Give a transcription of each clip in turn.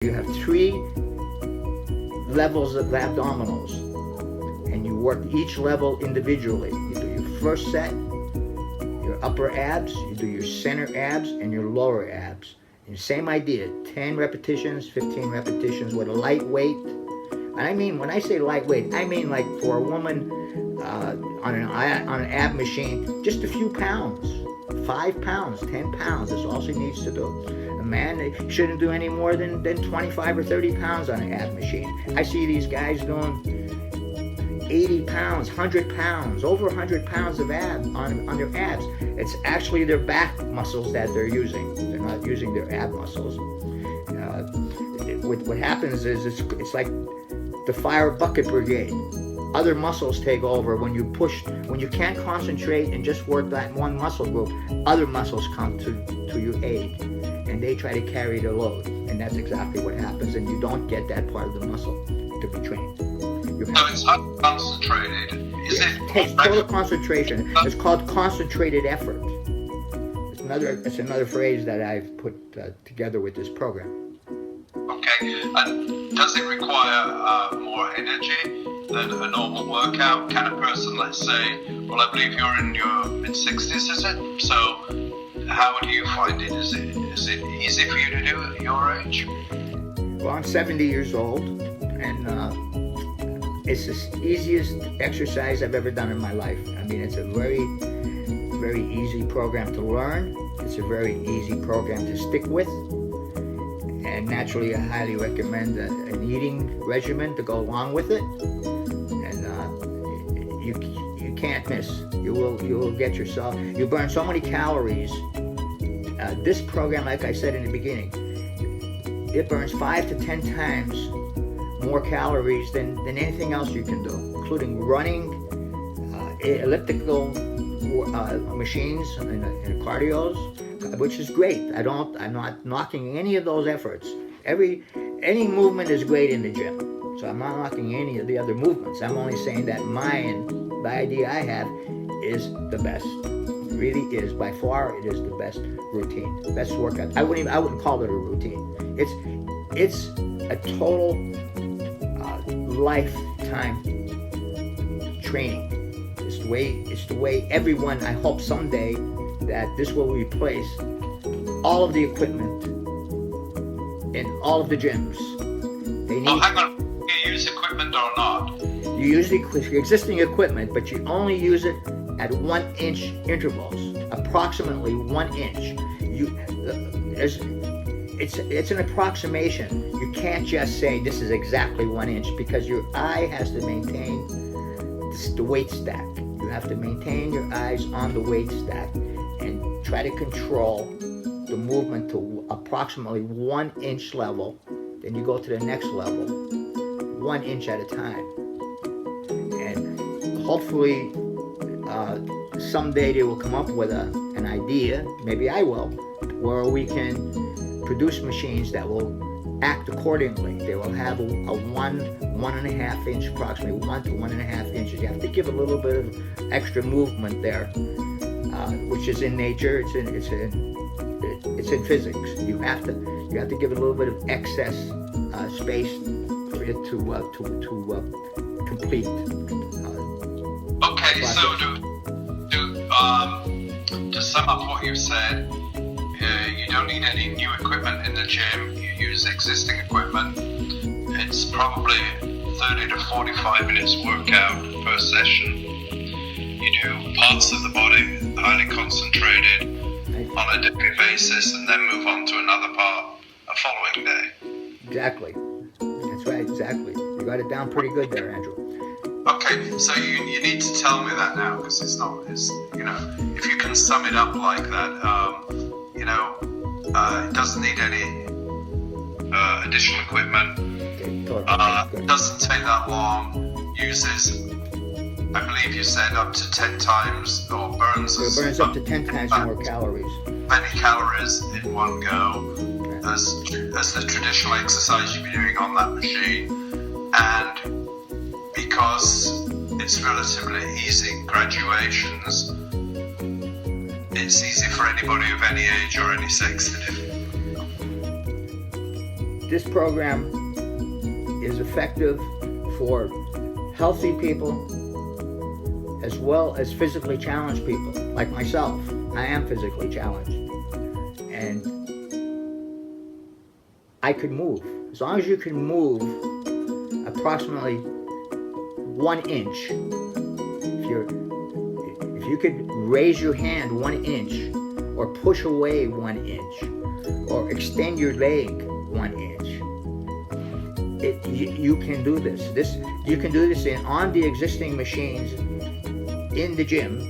You have three levels of abdominals, and you work each level individually. You do your first set, your upper abs, you do your center abs, and your lower abs. And same idea, 10 repetitions, 15 repetitions with a light weight. And I mean, when I say lightweight, I mean like for a woman on an ab machine, just a few pounds, 5 pounds, 10 pounds is all she needs to do. A man shouldn't do any more than 25 or 30 pounds on an ab machine. I see these guys doing 80 pounds, 100 pounds, over 100 pounds of ab on their abs. It's actually their back muscles that they're using. They're not using their ab muscles. What happens is it's like the fire bucket brigade. Other muscles take over when you push, when you can't concentrate and just work that one muscle group. Other muscles come to your aid, and they try to carry the load, and that's exactly what happens. And you don't get that part of the muscle to be trained. So it's unconcentrated. It takes total concentration. It's called concentrated effort. It's another phrase that I've put together with this program. Okay, and does it require more energy than a normal workout? Can a person, let's say, well, I believe you're in your mid-60s, is it? So how do you find it? Is it easy for you to do at your age? Well, I'm 70 years old, and it's the easiest exercise I've ever done in my life. I mean, it's a very, very easy program to learn. It's a very easy program to stick with. And naturally, I highly recommend an eating regimen to go along with it. And you can't miss. You will get yourself. You burn so many calories. This program, like I said in the beginning, it burns 5 to 10 times more calories than anything else you can do, including running, elliptical machines and cardios, which is great. I'm not knocking any of those efforts. Any movement is great in the gym, so I'm not knocking any of the other movements. I'm only saying that the idea I have is the best. It really is. By far, it is the best routine, best workout. I wouldn't call it a routine. It's a total lifetime training. It's the way everyone, I hope someday that this will replace all of the equipment in all of the gyms. They need. Well, hang on. Do you use equipment or not? You use the existing equipment, but you only use it at 1 inch intervals, approximately 1 inch. It's an approximation. You can't just say this is exactly 1 inch, because your eye has to maintain the weight stack. You have to maintain your eyes on the weight stack and try to control the movement to approximately 1 inch level. Then you go to the next level, 1 inch at a time. And hopefully someday they will come up with an idea, maybe I will, where we can produce machines that will act accordingly. They will have a 1.5 inch, approximately 1 to 1.5 inches. You have to give a little bit of extra movement there, which is in nature. It's in physics. You have to give it a little bit of excess space for it to complete. Okay, so to sum up what you've said, you don't need any new equipment in the gym. You use existing equipment. It's probably 30 to 45 minutes workout per session. You do parts of the body highly concentrated on a daily basis, and then move on to another part a following day. Exactly. That's right, exactly. You got it down pretty good there, Andrew. Okay, so you need to tell me that now, because it's if you can sum it up like that, it doesn't need any additional equipment. It doesn't take that long. Uses, I believe you said, up to 10 times, or burns. It burns up to 10 times more calories. Many calories in one go as the traditional exercise you'd be doing on that machine. And because it's relatively easy graduations, it's easy for anybody of any age or any sex to do. this program is effective for healthy people as well as physically challenged people like myself. I am physically challenged, and I could move. As long as you can move approximately 1 inch, if you could raise your hand 1 inch, or push away 1 inch, or extend your leg 1 inch, you can do this. You can do this on the existing machines in the gym.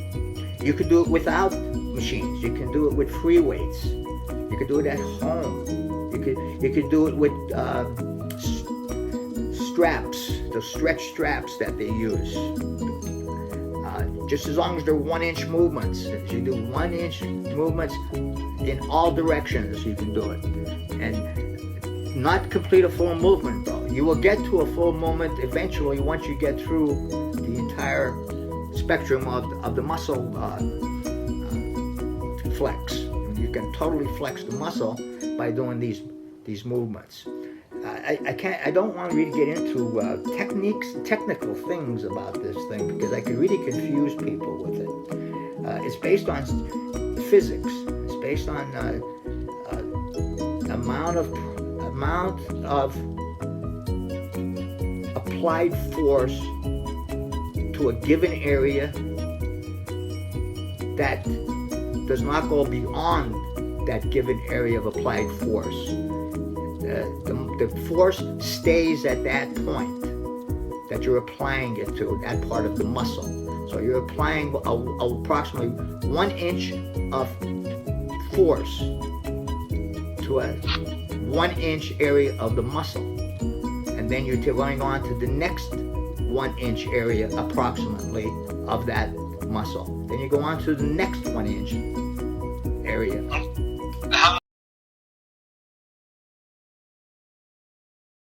You could do it without machines. You can do it with free weights. You could do it at home. You could do it with straps, the stretch straps that they use. Just as long as they're 1 inch movements. If you do 1 inch movements in all directions, you can do it. And not complete a full movement though. You will get to a full movement eventually once you get through the entire spectrum of the muscle flex. You can totally flex the muscle by doing these movements. I don't want to really get into technical things about this thing, because I could really confuse people with it. It's based on physics. It's based on amount of applied force to a given area that does not go beyond that given area of applied force. The force stays at that point that you're applying it to, that part of the muscle. So you're applying approximately 1 inch of force to a 1 inch area of the muscle. And then you're going on to the next 1 inch area approximately of that muscle. Then you go on to the next 1 inch area.